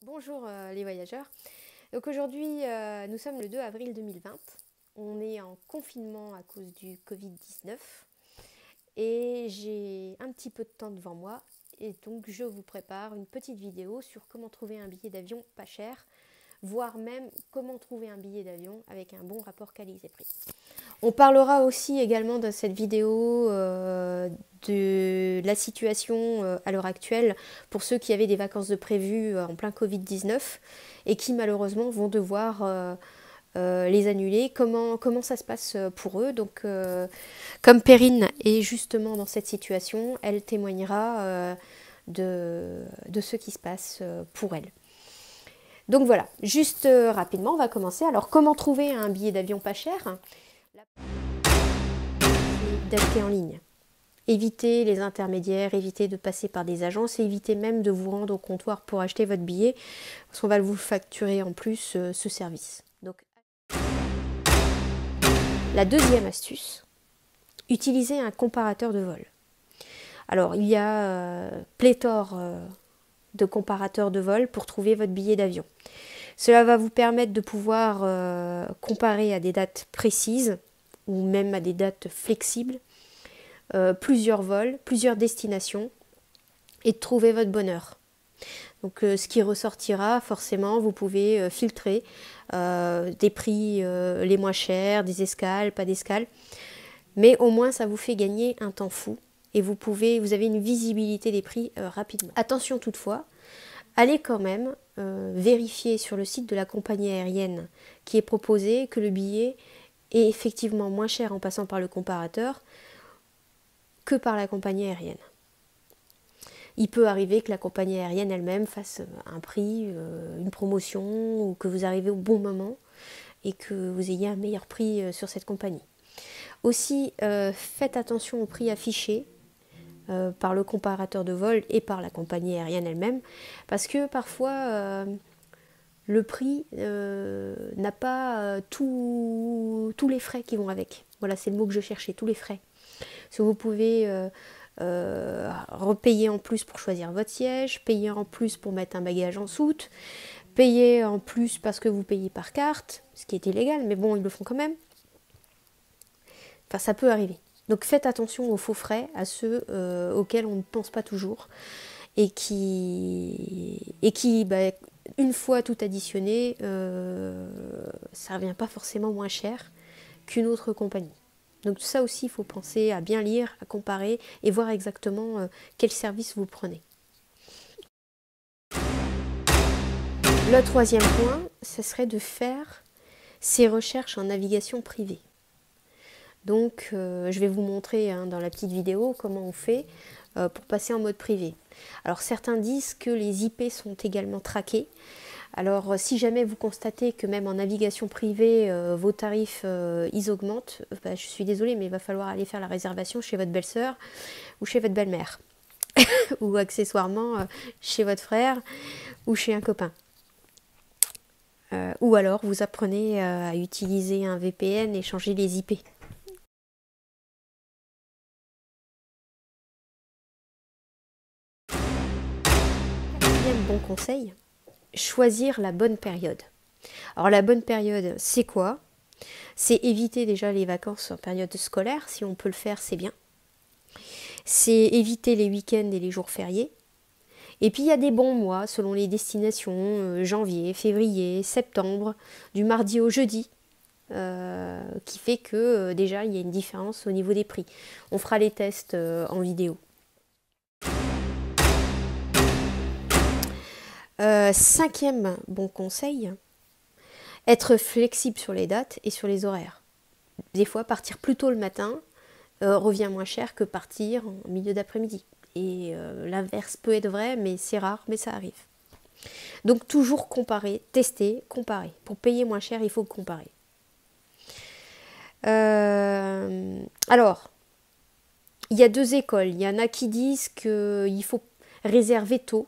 Bonjour les voyageurs. Donc aujourd'hui, nous sommes le 2 avril 2020. On est en confinement à cause du Covid-19 et j'ai un petit peu de temps devant moi et donc je vous prépare une petite vidéo sur comment trouver un billet d'avion pas cher, voire même comment trouver un billet d'avion avec un bon rapport qualité-prix. On parlera aussi également dans cette vidéo de la situation à l'heure actuelle pour ceux qui avaient des vacances de prévues en plein Covid-19 et qui malheureusement vont devoir les annuler. Comment ça se passe pour eux. Donc, comme Perrine est justement dans cette situation, elle témoignera de ce qui se passe pour elle. Donc voilà, juste rapidement, on va commencer. Alors, comment trouver un billet d'avion pas cher ? D'acheter en ligne. Évitez les intermédiaires, évitez de passer par des agences, évitez même de vous rendre au comptoir pour acheter votre billet, parce qu'on va vous facturer en plus ce service. Donc, la deuxième astuce, utilisez un comparateur de vol. Alors, il y a pléthore de comparateurs de vol pour trouver votre billet d'avion. Cela va vous permettre de pouvoir comparer à des dates précises ou même à des dates flexibles, plusieurs vols, plusieurs destinations et de trouver votre bonheur. Donc ce qui ressortira forcément, vous pouvez filtrer des prix les moins chers, des escales, pas d'escales, mais au moins ça vous fait gagner un temps fou et vous avez une visibilité des prix rapidement. Attention toutefois, allez quand même vérifier sur le site de la compagnie aérienne qui est proposé que le billet est effectivement moins cher en passant par le comparateur que par la compagnie aérienne. Il peut arriver que la compagnie aérienne elle-même fasse un prix, une promotion, ou que vous arrivez au bon moment et que vous ayez un meilleur prix sur cette compagnie. Aussi, faites attention au prix affiché par le comparateur de vol et par la compagnie aérienne elle-même, parce que parfois le prix n'a pas tous les frais qui vont avec. Voilà, c'est le mot que je cherchais, tous les frais. So, vous pouvez repayer en plus pour choisir votre siège, payer en plus pour mettre un bagage en soute, payer en plus parce que vous payez par carte, ce qui est illégal, mais bon, ils le font quand même. Enfin, ça peut arriver. Donc faites attention aux faux frais, à ceux auxquels on ne pense pas toujours et qui une fois tout additionné, ça ne revient pas forcément moins cher qu'une autre compagnie. Donc ça aussi, il faut penser à bien lire, à comparer et voir exactement quel service vous prenez. Le troisième point, ce serait de faire ces recherches en navigation privée. Donc je vais vous montrer dans la petite vidéo comment on fait pour passer en mode privé. Alors certains disent que les IP sont également traqués. Alors si jamais vous constatez que même en navigation privée, vos tarifs ils augmentent, je suis désolée mais il va falloir aller faire la réservation chez votre belle-sœur ou chez votre belle-mère. Ou accessoirement chez votre frère ou chez un copain. Ou alors vous apprenez à utiliser un VPN et changer les IP. Quatrième bon conseil, choisir la bonne période. Alors la bonne période, c'est quoi? C'est éviter déjà les vacances en période scolaire, si on peut le faire, c'est bien. C'est éviter les week-ends et les jours fériés. Et puis il y a des bons mois selon les destinations, janvier, février, septembre, du mardi au jeudi, qui fait que déjà il y a une différence au niveau des prix. On fera les tests en vidéo. Cinquième bon conseil, être flexible sur les dates et sur les horaires. Des fois, partir plus tôt le matin revient moins cher que partir en milieu d'après-midi. Et l'inverse peut être vrai, mais c'est rare, mais ça arrive. Donc toujours comparer, tester, comparer. Pour payer moins cher, il faut comparer. Alors, il y a deux écoles. Il y en a qui disent qu'il faut réserver tôt.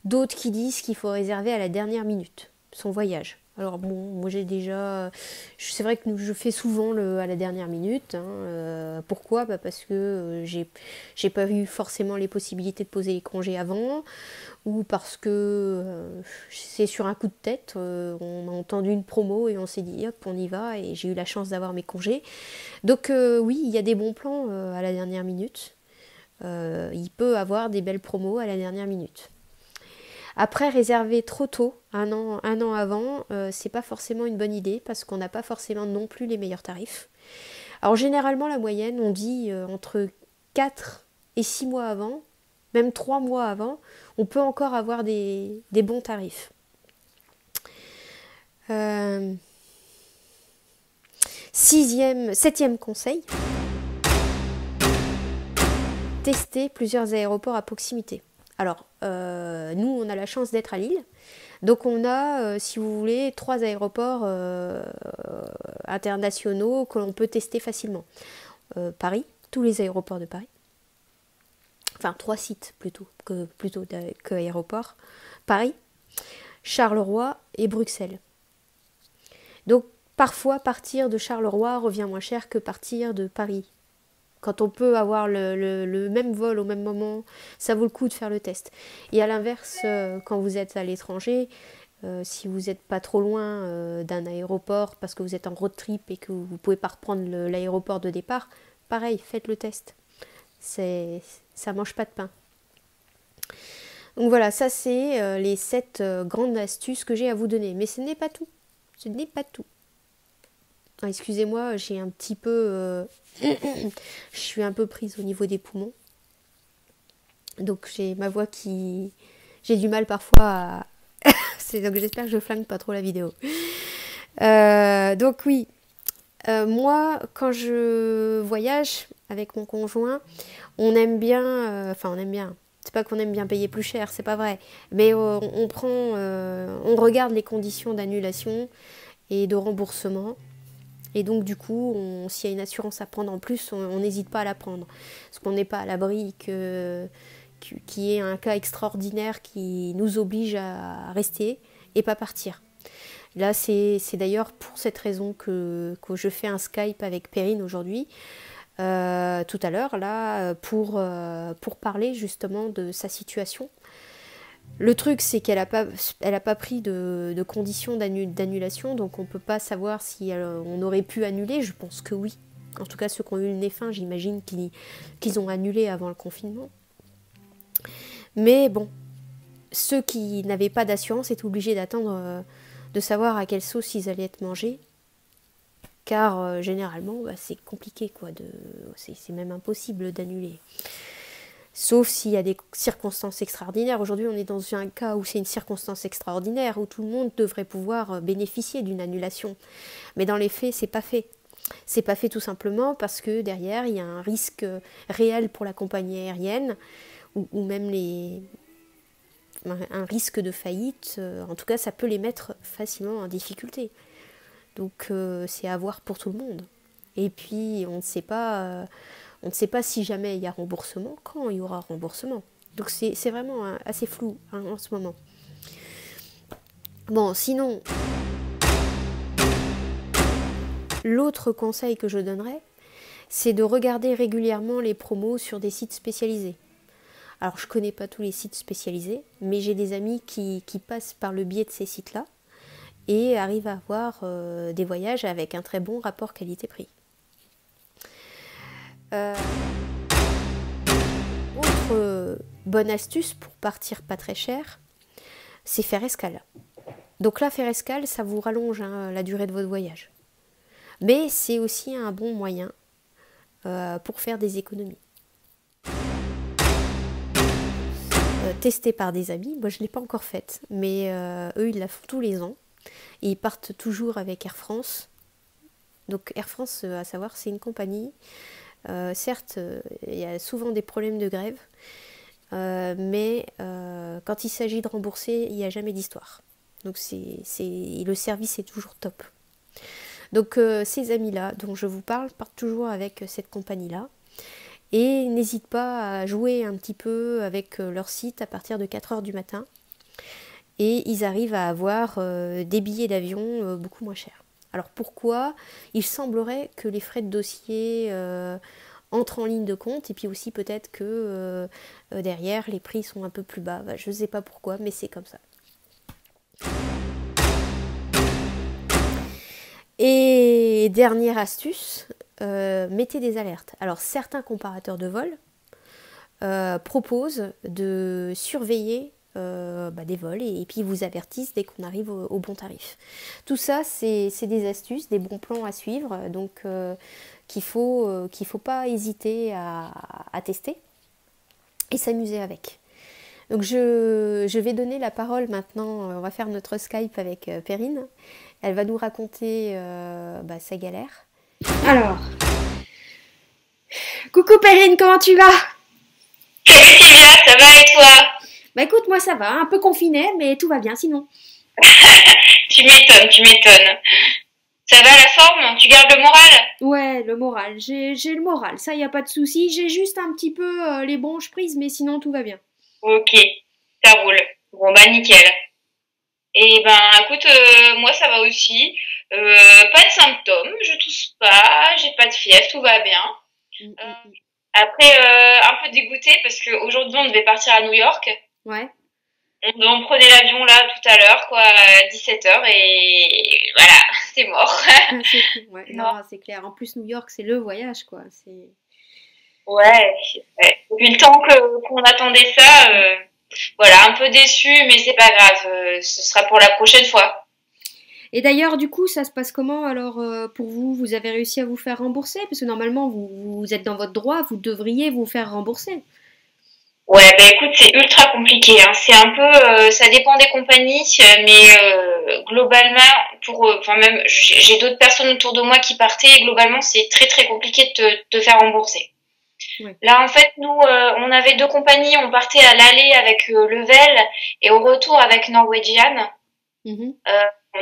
D'autres qui disent qu'il faut réserver à la dernière minute son voyage. Alors bon, moi j'ai déjà... C'est vrai que je fais souvent à la dernière minute. Hein. Pourquoi? Bah parce que j'ai pas eu forcément les possibilités de poser les congés avant, ou parce que c'est sur un coup de tête. On a entendu une promo et on s'est dit hop, on y va, et j'ai eu la chance d'avoir mes congés. Donc oui, il y a des bons plans à la dernière minute. Il peut avoir des belles promos à la dernière minute. Après, réserver trop tôt, un an avant, c'est pas forcément une bonne idée parce qu'on n'a pas forcément non plus les meilleurs tarifs. Alors généralement, la moyenne, on dit entre 4 et 6 mois avant, même 3 mois avant, on peut encore avoir des bons tarifs. Septième conseil, tester plusieurs aéroports à proximité. Alors, nous, on a la chance d'être à Lille. Donc, on a, si vous voulez, 3 aéroports internationaux que l'on peut tester facilement. Paris, tous les aéroports de Paris. Enfin, 3 sites plutôt que aéroports. Paris, Charleroi et Bruxelles. Donc, parfois, partir de Charleroi revient moins cher que partir de Paris. Quand on peut avoir le même vol au même moment, ça vaut le coup de faire le test. Et à l'inverse, quand vous êtes à l'étranger, si vous n'êtes pas trop loin d'un aéroport parce que vous êtes en road trip et que vous ne pouvez pas reprendre l'aéroport de départ, pareil, faites le test. Ça ne mange pas de pain. Donc voilà, ça c'est les 7 grandes astuces que j'ai à vous donner. Mais ce n'est pas tout. Ce n'est pas tout. Excusez-moi, j'ai un petit peu... je suis un peu prise au niveau des poumons. Donc j'ai ma voix qui... J'ai du mal parfois à... Donc j'espère que je flingue pas trop la vidéo. Donc oui, moi quand je voyage avec mon conjoint, on aime bien... on aime bien... C'est pas qu'on aime bien payer plus cher, c'est pas vrai. Mais on regarde les conditions d'annulation et de remboursement. Et donc du coup, s'il y a une assurance à prendre en plus, on n'hésite pas à la prendre. Parce qu'on n'est pas à l'abri qu'il y ait un cas extraordinaire qui nous oblige à rester et pas partir. Là, c'est d'ailleurs pour cette raison que je fais un Skype avec Perrine aujourd'hui, tout à l'heure, là, pour parler justement de sa situation. Le truc, c'est qu'elle n'a pas pris de conditions d'annulation, donc on ne peut pas savoir si on aurait pu annuler. Je pense que oui. En tout cas, ceux qui ont eu le nez fin, j'imagine qu'ils ont annulé avant le confinement. Mais bon, ceux qui n'avaient pas d'assurance étaient obligés d'attendre de savoir à quelle sauce ils allaient être mangés. Car généralement, c'est compliqué, quoi. C'est même impossible d'annuler. Sauf s'il y a des circonstances extraordinaires. Aujourd'hui, on est dans un cas où c'est une circonstance extraordinaire, où tout le monde devrait pouvoir bénéficier d'une annulation. Mais dans les faits, c'est pas fait. C'est pas fait tout simplement parce que derrière, il y a un risque réel pour la compagnie aérienne, ou même un risque de faillite. En tout cas, ça peut les mettre facilement en difficulté. Donc, c'est à voir pour tout le monde. Et puis, on ne sait pas... On ne sait pas si jamais il y a remboursement, quand il y aura remboursement. Donc c'est vraiment assez flou en ce moment. Bon, sinon, l'autre conseil que je donnerais, c'est de regarder régulièrement les promos sur des sites spécialisés. Alors je ne connais pas tous les sites spécialisés, mais j'ai des amis qui passent par le biais de ces sites-là et arrivent à avoir des voyages avec un très bon rapport qualité-prix. Autre bonne astuce pour partir pas très cher, c'est faire escale. Donc là, faire escale, ça vous rallonge la durée de votre voyage. Mais c'est aussi un bon moyen pour faire des économies. Testé par des amis, moi je ne l'ai pas encore faite, mais eux ils la font tous les ans. Et ils partent toujours avec Air France. Donc Air France, à savoir, c'est une compagnie. Certes, il y a souvent des problèmes de grève, mais quand il s'agit de rembourser, il n'y a jamais d'histoire. Donc le service est toujours top. Donc ces amis-là dont je vous parle partent toujours avec cette compagnie-là et n'hésitent pas à jouer un petit peu avec leur site à partir de 4h du matin. et ils arrivent à avoir des billets d'avion beaucoup moins chers. Alors pourquoi? Il semblerait que les frais de dossier entrent en ligne de compte et puis aussi peut-être que derrière les prix sont un peu plus bas. Bah, je ne sais pas pourquoi, mais c'est comme ça. Et dernière astuce, mettez des alertes. Alors certains comparateurs de vol proposent de surveiller des vols et puis ils vous avertissent dès qu'on arrive au bon tarif. Tout ça, c'est des astuces, des bons plans à suivre, donc qu'il faut pas hésiter à tester et s'amuser avec. Donc je vais donner la parole maintenant, on va faire notre Skype avec Perrine. Elle va nous raconter sa galère. Alors, coucou Perrine, comment tu vas? Salut Sylvia, ça va et toi? Bah écoute, moi ça va, un peu confinée, mais tout va bien sinon. Tu m'étonnes, tu m'étonnes. Ça va la forme? Tu gardes le moral? Ouais, le moral, j'ai le moral, ça y a pas de souci. J'ai juste un petit peu les bronches prises, mais sinon tout va bien. Ok, ça roule. Bon bah nickel. Et ben écoute, moi ça va aussi. Pas de symptômes, je tousse pas, j'ai pas de fièvre, tout va bien. Euh, Après, un peu dégoûtée parce qu'aujourd'hui on devait partir à New York. Ouais. On prenait l'avion là tout à l'heure, quoi, à 17h et voilà, c'est mort. C'est clair, ouais. C'est Non, mort. c'est clair. En plus, New York, c'est le voyage, quoi. C'est... Ouais, ouais. Depuis le temps qu'on attendait ça, voilà, un peu déçu, mais c'est pas grave, ce sera pour la prochaine fois. Et d'ailleurs, du coup, ça se passe comment alors pour vous? Vous avez réussi à vous faire rembourser? Parce que normalement, vous êtes dans votre droit, vous devriez vous faire rembourser. Ouais, bah écoute, c'est ultra compliqué, hein. C'est un peu, ça dépend des compagnies, mais globalement, enfin même, j'ai d'autres personnes autour de moi qui partaient, et globalement, c'est très très compliqué de te faire rembourser. Ouais. Là, en fait, nous, on avait deux compagnies, on partait à l'aller avec Level et au retour avec Norwegian. Mhm.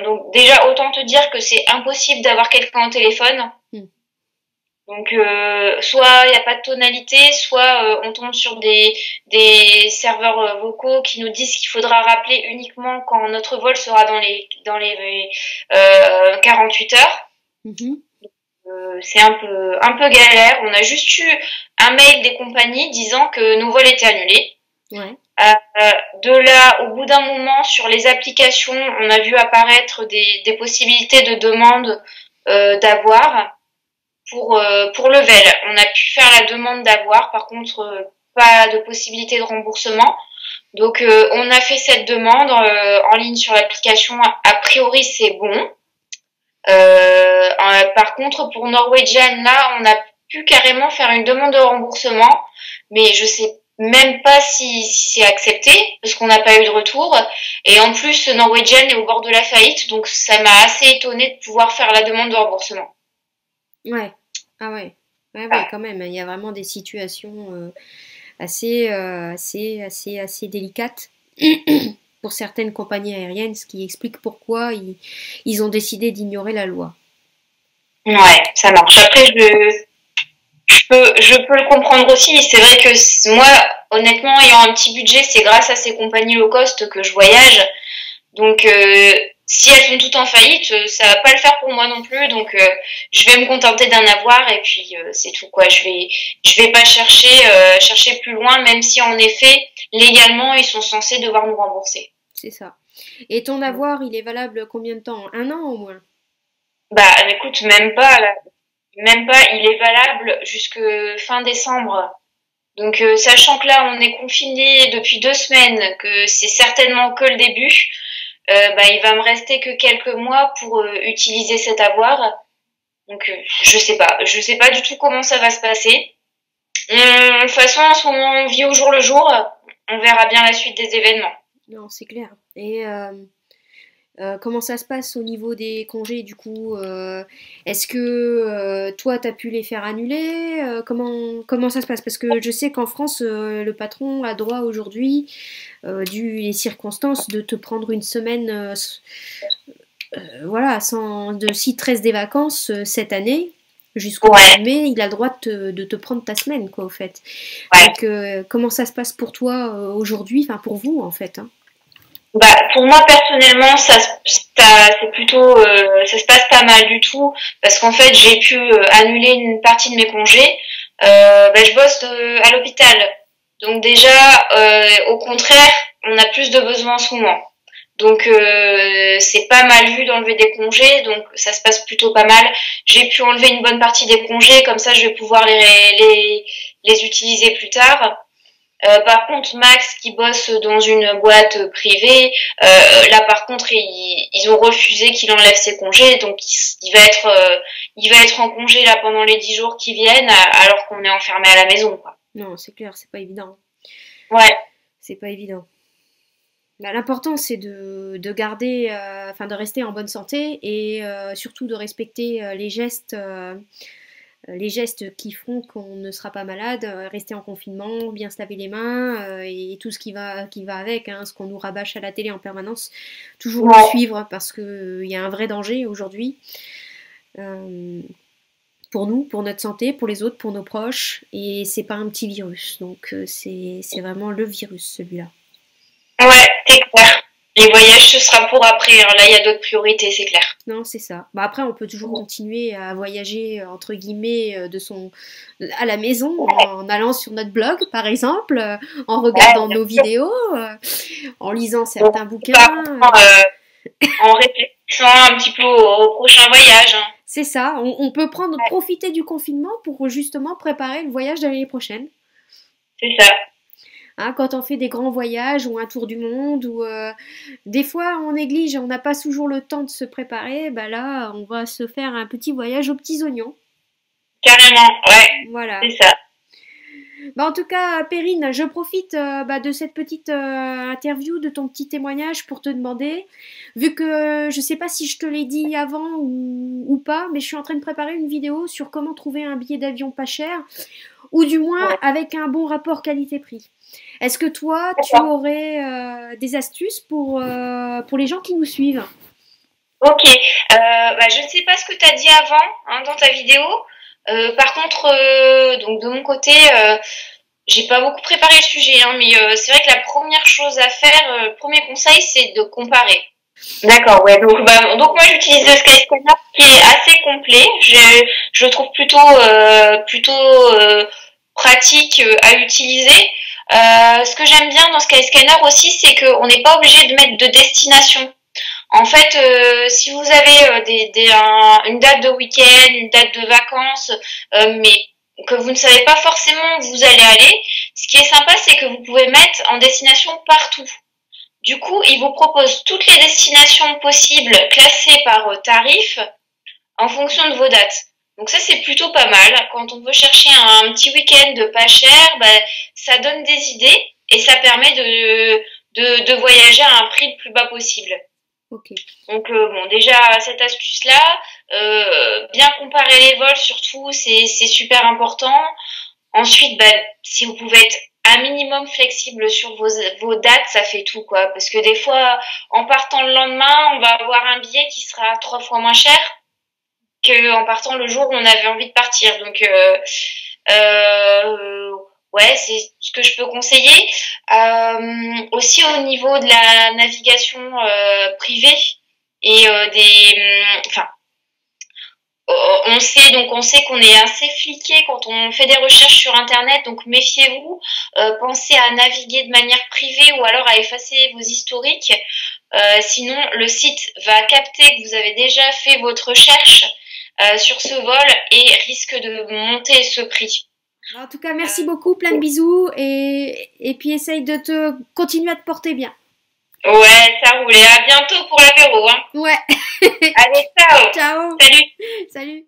Donc déjà, autant te dire que c'est impossible d'avoir quelqu'un au téléphone. Mm. Donc soit il n'y a pas de tonalité, soit on tombe sur des serveurs vocaux qui nous disent qu'il faudra rappeler uniquement quand notre vol sera dans les 48 heures. Mhm. C'est un peu galère. On a juste eu un mail des compagnies disant que nos vols étaient annulés. Ouais. De là, au bout d'un moment, sur les applications, on a vu apparaître des possibilités de demande d'avoir pour Level. On a pu faire la demande d'avoir, par contre, pas de possibilité de remboursement. Donc, on a fait cette demande en ligne sur l'application. A priori, c'est bon. Par contre, pour Norwegian, là, on a pu carrément faire une demande de remboursement, mais je sais même pas si c'est accepté, parce qu'on n'a pas eu de retour. Et en plus, Norwegian est au bord de la faillite, donc ça m'a assez étonnée de pouvoir faire la demande de remboursement. Ouais. Ah ouais. Ouais, ouais, Ah, quand même. Il y a vraiment des situations assez délicates pour certaines compagnies aériennes, ce qui explique pourquoi ils ont décidé d'ignorer la loi. ouais, ça marche. Après, je peux le comprendre aussi. C'est vrai que moi, honnêtement, ayant un petit budget, c'est grâce à ces compagnies low cost que je voyage. Donc, si elles sont toutes en faillite, ça va pas le faire pour moi non plus. Donc, je vais me contenter d'en avoir et puis c'est tout quoi. Je vais pas chercher plus loin, même si en effet, légalement, ils sont censés devoir nous rembourser. C'est ça. Et ton avoir, il est valable combien de temps? Un an au moins? Bah, écoute, même pas, là. Même pas. Il est valable jusque fin décembre. Donc, sachant que là, on est confiné depuis 2 semaines, que c'est certainement que le début, il va me rester que quelques mois pour utiliser cet avoir. Donc, je sais pas du tout comment ça va se passer. De toute façon, en ce moment, on vit au jour le jour. On verra bien la suite des événements. Non, c'est clair. Et comment ça se passe au niveau des congés du coup? Est-ce que toi, tu as pu les faire annuler? Comment ça se passe? Parce que je sais qu'en France, le patron a droit aujourd'hui, dû les circonstances, de te prendre une semaine, voilà, s'il te reste des vacances cette année, jusqu'au mois Ouais, de mai, il a le droit de te prendre ta semaine, quoi, au fait. ouais. Donc, comment ça se passe pour toi aujourd'hui, enfin pour vous, en fait, hein? Bah, pour moi personnellement, c'est plutôt, ça se passe pas mal du tout parce qu'en fait, j'ai pu annuler une partie de mes congés. Bah, je bosse à l'hôpital, donc déjà, au contraire, on a plus de besoins en ce moment. Donc c'est pas mal vu d'enlever des congés, donc ça se passe plutôt pas mal. J'ai pu enlever une bonne partie des congés, comme ça je vais pouvoir les utiliser plus tard. Par contre, Max qui bosse dans une boîte privée, là par contre ils ont refusé qu'il enlève ses congés, donc il va être en congé là pendant les 10 jours qui viennent, alors qu'on est enfermé à la maison, quoi. Non, c'est clair, c'est pas évident. Ouais. C'est pas évident. Bah, l'important, c'est de garder, enfin de rester en bonne santé et surtout de respecter les gestes qui feront qu'on ne sera pas malade, rester en confinement, bien se laver les mains et tout ce qui va avec, hein, ce qu'on nous rabâche à la télé en permanence, toujours le Ouais. suivre parce qu'il y a un vrai danger aujourd'hui euh, pour nous, pour notre santé, pour les autres, pour nos proches et c'est pas un petit virus, donc c'est vraiment le virus celui-là. Ouais, c'est clair. Les voyages, ce sera pour après, hein. Là, il y a d'autres priorités, c'est clair. Non, c'est ça. Bah après, on peut toujours continuer à voyager entre guillemets à la maison en allant sur notre blog, par exemple, en Ouais, regardant bien nos sûr. vidéos, en lisant Donc, certains pas bouquins. en réfléchissant un petit peu au prochain voyage, hein. C'est ça. On peut prendre profiter du confinement pour justement préparer le voyage de l'année prochaine. C'est ça. Hein, quand on fait des grands voyages ou un tour du monde ou des fois on néglige, on n'a pas toujours le temps de se préparer, bah là on va se faire un petit voyage aux petits oignons. Carrément, ouais, Voilà. c'est ça. Bah, en tout cas, Perrine, je profite bah, de cette petite interview, de ton petit témoignage pour te demander, vu que je sais pas si je te l'ai dit avant ou pas, mais je suis en train de préparer une vidéo sur comment trouver un billet d'avion pas cher, ou du moins Ouais, avec un bon rapport qualité-prix. Est-ce que toi, tu d'accord. aurais des astuces pour les gens qui nous suivent? Ok. Bah, je ne sais pas ce que tu as dit avant, hein, dans ta vidéo. Par contre, donc de mon côté, j'ai pas beaucoup préparé le sujet, hein, mais c'est vrai que la première chose à faire, le premier conseil, c'est de comparer. D'accord, ouais. Donc moi j'utilise le Skyscanner qui est assez complet. Je le trouve plutôt pratique à utiliser. Ce que j'aime bien dans Skyscanner aussi, c'est qu'on n'est pas obligé de mettre de destination. En fait, si vous avez une date de week-end, une date de vacances, mais que vous ne savez pas forcément où vous allez aller, ce qui est sympa, c'est que vous pouvez mettre en destination partout. Du coup, il vous propose toutes les destinations possibles classées par tarif en fonction de vos dates. Donc ça, c'est plutôt pas mal. Quand on veut chercher un petit week-end pas cher, ben, ça donne des idées et ça permet de voyager à un prix le plus bas possible. Ok. Donc bon, déjà cette astuce-là, bien comparer les vols surtout, c'est super important. Ensuite, bah, si vous pouvez être un minimum flexible sur vos dates, ça fait tout, quoi. Parce que des fois, en partant le lendemain, on va avoir un billet qui sera 3 fois moins cher qu'en partant le jour où on avait envie de partir. Donc, euh, ouais, c'est ce que je peux conseiller. Aussi au niveau de la navigation privée et enfin, on sait qu'on est assez fliqué quand on fait des recherches sur internet, donc méfiez-vous. Pensez à naviguer de manière privée ou alors à effacer vos historiques. Sinon, le site va capter que vous avez déjà fait votre recherche sur ce vol et risque de monter ce prix. En tout cas, merci beaucoup, plein de bisous et puis essaye de te continuer à te porter bien. Ouais, ça roule. Et à bientôt pour l'apéro, hein. Ouais. Allez, ciao. Ciao. Salut. Salut.